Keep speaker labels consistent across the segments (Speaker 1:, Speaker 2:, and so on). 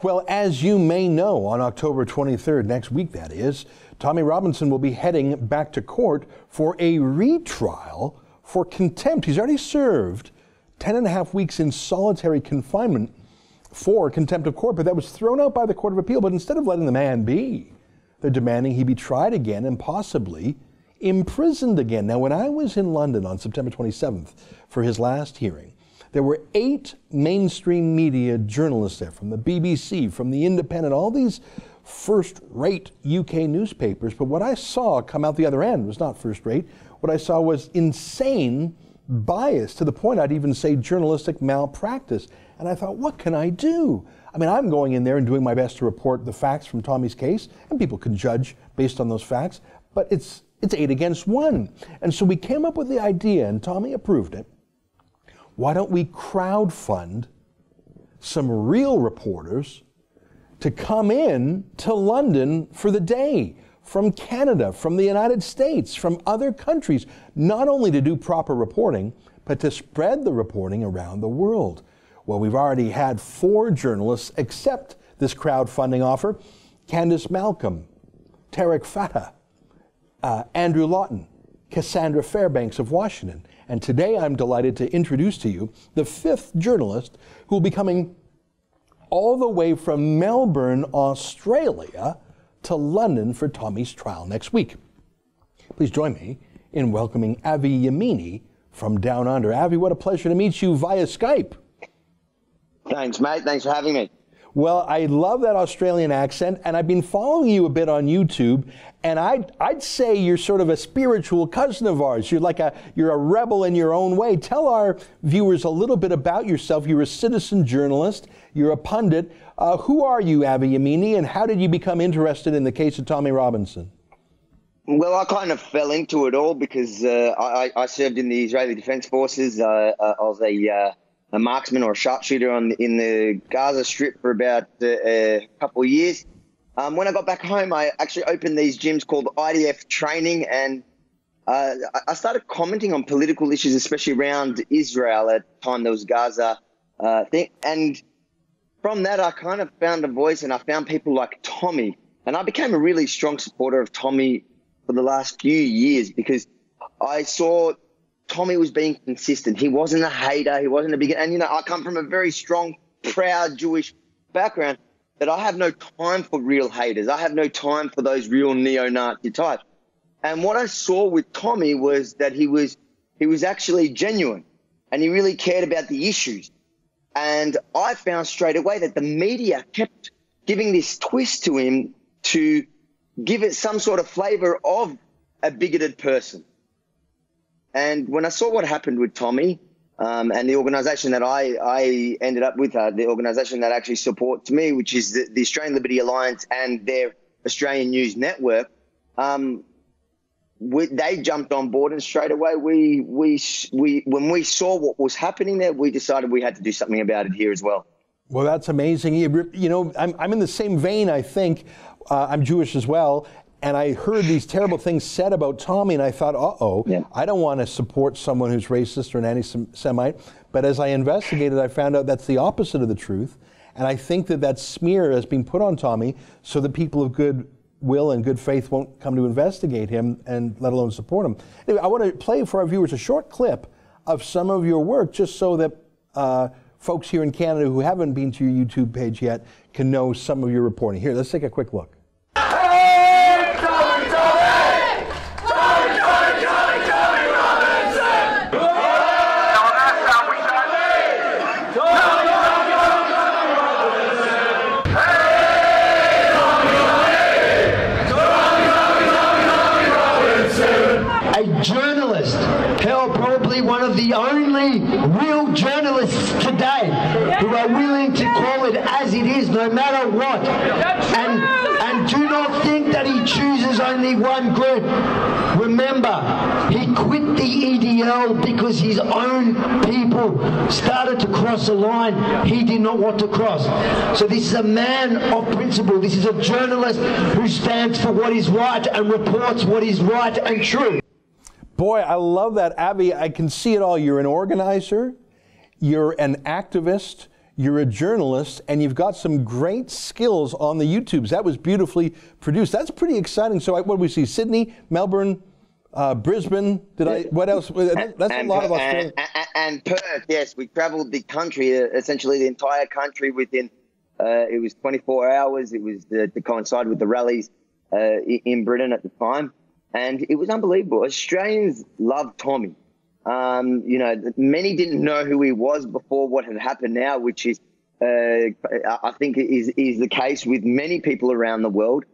Speaker 1: Well, as you may know, on October 23rd, next week that is, Tommy Robinson will be heading back to court for a retrial for contempt. He's already served 10 and a half weeks in solitary confinement for contempt of court, but that was thrown out by the Court of Appeal. But instead of letting the man be, they're demanding he be tried again and possibly imprisoned again. Now, when I was in London on September 27th for his last hearing, there were 8 mainstream media journalists there, from the BBC, from the Independent, all these first-rate UK newspapers. But what I saw come out the other end was not first-rate. What I saw was insane bias, to the point I'd even say journalistic malpractice. And I thought, what can I do? I mean, I'm going in there and doing my best to report the facts from Tommy's case, and people can judge based on those facts, but it's 8 against 1. And so we came up with the idea, and Tommy approved it. Why don't we crowdfund some real reporters to come in to London for the day, from Canada, from the United States, from other countries, not only to do proper reporting, but to spread the reporting around the world. Well, we've already had 4 journalists accept this crowdfunding offer: Candace Malcolm, Tarek Fatah, Andrew Lawton, Cassandra Fairbanks of Washington. And today I'm delighted to introduce to you the 5th journalist who will be coming all the way from Melbourne, Australia, to London for Tommy's trial next week. Please join me in welcoming Avi Yemini from Down Under. Avi, what a pleasure to meet you via Skype.
Speaker 2: Thanks, mate. Thanks for having me.
Speaker 1: Well, I love that Australian accent, and I've been following you a bit on YouTube, and I'd say you're sort of a spiritual cousin of ours. You're a rebel in your own way. Tell our viewers a little bit about yourself. You're a citizen journalist. You're a pundit. Who are you, Avi Yemini, and how did you become interested in the case of Tommy Robinson?
Speaker 2: Well, I kind of fell into it all because I served in the Israeli Defense Forces. I was a marksman or a sharpshooter in the Gaza Strip for about a couple of years. When I got back home, I actually opened these gyms called IDF Training, and I started commenting on political issues, especially around Israel at the time there was Gaza thing. And from that, I kind of found a voice, and I found people like Tommy. And I became a really strong supporter of Tommy for the last few years because I saw Tommy was being consistent. He wasn't a hater. He wasn't a big... And, you know, I come from a very strong, proud Jewish background that I have no time for real haters. I have no time for those real neo-Nazi types. And what I saw with Tommy was that he was actually genuine, and he really cared about the issues. And I found straight away that the media kept giving this twist to him to give it some sort of flavor of a bigoted person. And when I saw what happened with Tommy and the organisation that I ended up with, the organisation that actually supports me, which is the Australian Liberty Alliance and their Australian News Network, they jumped on board, and straight away when we saw what was happening there, we decided we had to do something about it here as well.
Speaker 1: Well, that's amazing. You know, I'm in the same vein, I think. I'm Jewish as well. And I heard these terrible things said about Tommy, and I thought,
Speaker 2: yeah.
Speaker 1: I don't want to support someone who's racist or an anti-Semite. But as I investigated, I found out that's the opposite of the truth. And I think that smear has been put on Tommy so that people of good will and good faith won't come to investigate him, and let alone support him. Anyway, I want to play for our viewers a short clip of some of your work, just so that folks here in Canada who haven't been to your YouTube page yet can know some of your reporting. Here, let's take a quick look.
Speaker 3: Journalist, probably one of the only real journalists today who are willing to call it as it is, no matter what, and do not think that he chooses only one group. Remember, he quit the EDL because his own people started to cross a line he did not want to cross. So this is a man of principle. This is a journalist who stands for what is right and reports what is right and true.
Speaker 1: Boy, I love that, Avi. I can see it all. You're an organizer, you're an activist, You're a journalist, and you've got some great skills on the YouTubes. That was beautifully produced. That's pretty exciting. So what do we see? Sydney, Melbourne, Brisbane. What else? That's a lot of Australia.
Speaker 2: And Perth, yes. We travelled the country, essentially the entire country within, it was 24 hours. It was to coincide with the rallies in Britain at the time. And it was unbelievable. Australians loved Tommy. Many didn't know who he was before what had happened now, which is, I think is the case with many people around the world,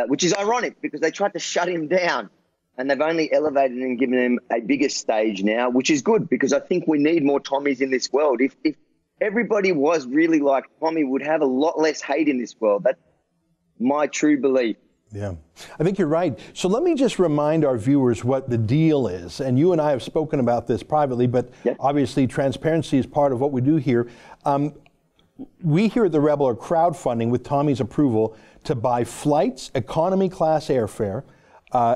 Speaker 2: which is ironic because they tried to shut him down and they've only elevated and given him a bigger stage now, which is good because I think we need more Tommies in this world. If everybody was really like Tommy, would have a lot less hate in this world. That's my true belief.
Speaker 1: Yeah, I think you're right. So let me just remind our viewers what the deal is. And you and I have spoken about this privately, but obviously transparency is part of what we do here. We here at The Rebel are crowdfunding with Tommy's approval to buy flights, economy class airfare,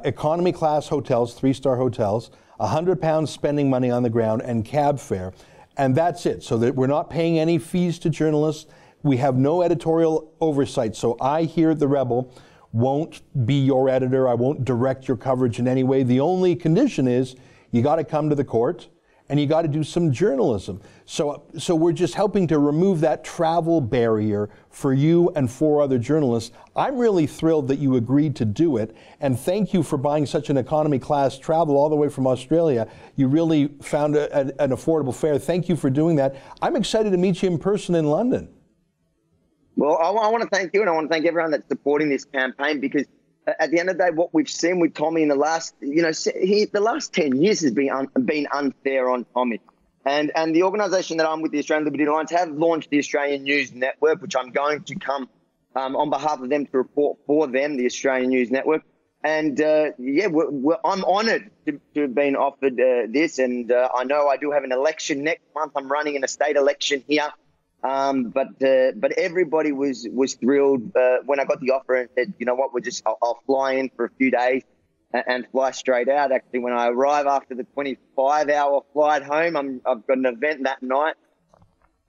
Speaker 1: economy class hotels, 3-star hotels, £100 spending money on the ground, and cab fare. And that's it. So that we're not paying any fees to journalists. We have no editorial oversight. So I here at The Rebel won't be your editor. I won't direct your coverage in any way. The only condition is you got to come to the court and you got to do some journalism. So we're just helping to remove that travel barrier for you and for other journalists. I'm really thrilled that you agreed to do it, and thank you for buying such an economy class travel all the way from Australia. You really found an affordable fare. Thank you for doing that. I'm excited to meet you in person in London.
Speaker 2: Well, I want to thank you, and I want to thank everyone that's supporting this campaign, because at the end of the day, what we've seen with Tommy in the last, the last 10 years has been unfair on Tommy. And the organisation that I'm with, the Australian Liberty Alliance, have launched the Australian News Network, which I'm going to come on behalf of them to report for them, the Australian News Network. And I'm honoured to have been offered this, and I know I do have an election next month. I'm running in a state election here. But everybody was thrilled when I got the offer and said, you know what, I'll fly in for a few days and fly straight out. Actually, when I arrive after the 25-hour flight home, I've got an event that night.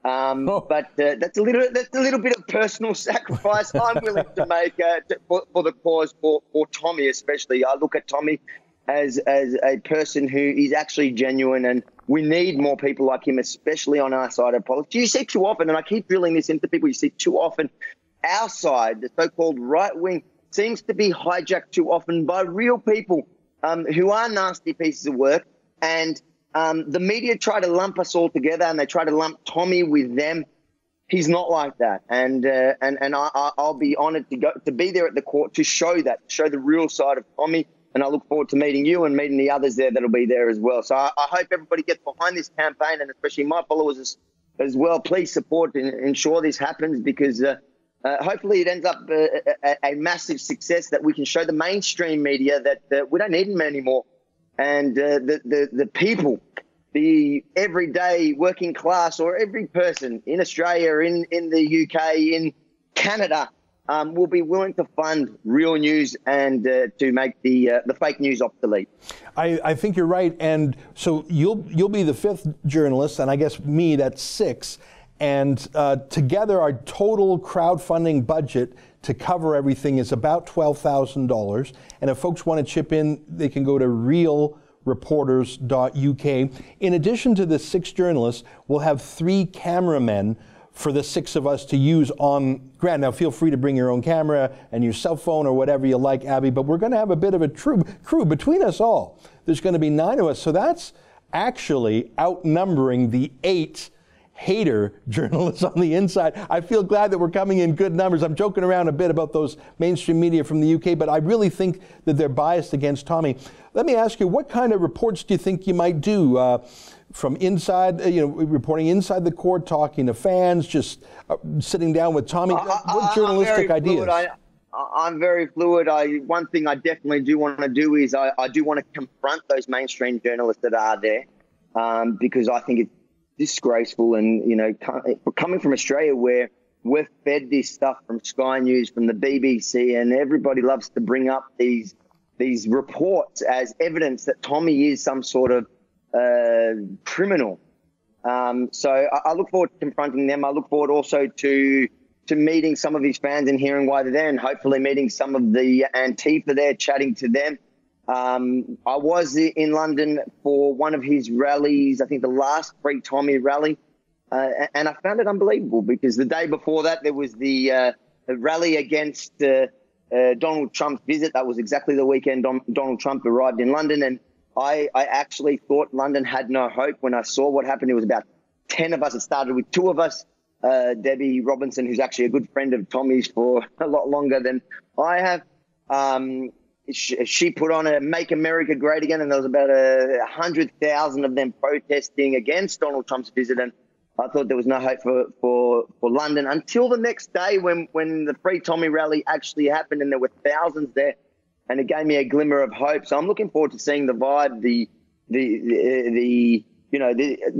Speaker 2: But that's a little bit of personal sacrifice I'm willing to make for the cause for Tommy, especially. I look at Tommy as a person who is actually genuine, and we need more people like him, especially on our side of politics. You see too often, and I keep drilling this into people, you see too often our side, the so-called right wing, seems to be hijacked too often by real people who are nasty pieces of work. And the media try to lump us all together, and they try to lump Tommy with them. He's not like that. And I'll be honoured to be there at the court to show the real side of Tommy. And I look forward to meeting you and meeting the others there that'll be there as well. So I hope everybody gets behind this campaign, and especially my followers as well. Please support and ensure this happens, because hopefully it ends up a massive success that we can show the mainstream media that we don't need them anymore. And the people, the everyday working class, or every person in Australia, in the UK, in Canada, will be willing to fund real news and to make the fake news obsolete.
Speaker 1: I think you're right, and so you'll be the 5th journalist, and I guess me, that's 6, and together our total crowdfunding budget to cover everything is about $12,000, and if folks want to chip in, they can go to realreporters.uk. In addition to the 6 journalists, we'll have 3 cameramen for the 6 of us to use on ground. Now, feel free to bring your own camera and your cell phone or whatever you like, Abby, but we're going to have a bit of a crew between us all. There's going to be 9 of us, so that's actually outnumbering the 8 hater journalists on the inside. I feel glad that we're coming in good numbers. I'm joking around a bit about those mainstream media from the UK, but I really think that they're biased against Tommy. Let me ask you, what kind of reports do you think you might do? From inside, reporting inside the court, talking to fans, just sitting down with Tommy? What journalistic ideas?
Speaker 2: I'm very fluid. One thing I definitely do want to do is I do want to confront those mainstream journalists that are there, because I think it's disgraceful. And, coming from Australia, where we're fed this stuff from Sky News, from the BBC, and everybody loves to bring up these reports as evidence that Tommy is some sort of criminal. So I look forward to confronting them. I look forward also to meeting some of his fans and hearing why they're there, and hopefully meeting some of the Antifa there, chatting to them. I was in London for one of his rallies, I think the last Free Tommy rally, and I found it unbelievable because the day before that there was the rally against Donald Trump's visit. That was exactly the weekend Donald Trump arrived in London, and I actually thought London had no hope when I saw what happened. It was about 10 of us. It started with 2 of us. Debbie Robinson, who's actually a good friend of Tommy's for a lot longer than I have. She put on a Make America Great Again, and there was about 100,000 of them protesting against Donald Trump's visit. And I thought there was no hope for London until the next day when the Free Tommy rally actually happened and there were thousands there, and it gave me a glimmer of hope. So I'm looking forward to seeing the vibe, the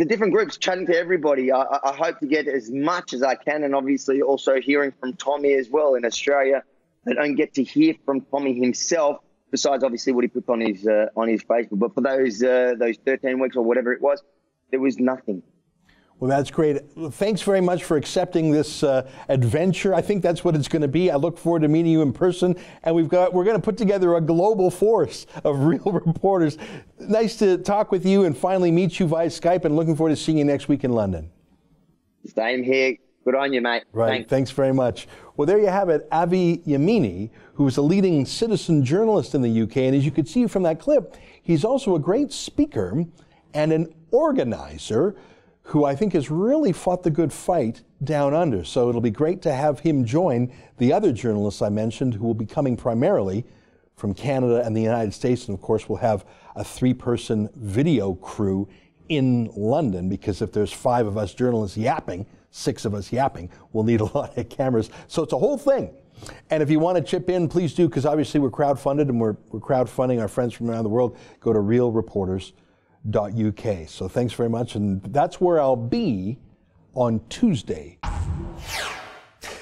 Speaker 2: different groups, chatting to everybody. I hope to get as much as I can, and obviously also hearing from Tommy as well in Australia. I don't get to hear from Tommy himself, besides obviously what he puts on his Facebook. But for those 13 weeks or whatever it was, there was nothing.
Speaker 1: Well, that's great. Thanks very much for accepting this adventure. I think that's what it's going to be. I look forward to meeting you in person, and we're going to put together a global force of real reporters. Nice to talk with you and finally meet you via Skype, and looking forward to seeing you next week in London.
Speaker 2: Same here. Good on you, mate.
Speaker 1: Right. Thanks very much. Well, there you have it. Avi Yemini, who is a leading citizen journalist in the UK, and as you could see from that clip, he's also a great speaker and an organizer who I think has really fought the good fight down under. So it'll be great to have him join the other journalists I mentioned, who will be coming primarily from Canada and the United States. And of course, we'll have a 3-person video crew in London, because if there's 5 of us journalists yapping, 6 of us yapping, we'll need a lot of cameras. So it's a whole thing. And if you want to chip in, please do, because obviously we're crowdfunded, and we're crowdfunding our friends from around the world. Go to realreporters.uk. So thanks very much, and that's where I'll be on Tuesday.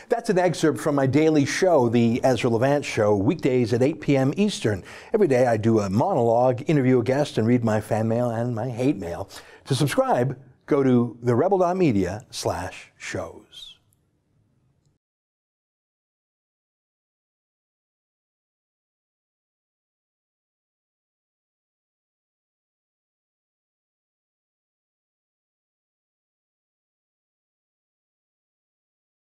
Speaker 1: That's an excerpt from my daily show, the Ezra Levant Show, weekdays at 8 p.m. Eastern. Every day I do a monologue, interview a guest, and read my fan mail and my hate mail. To subscribe, go to therebel.media/shows.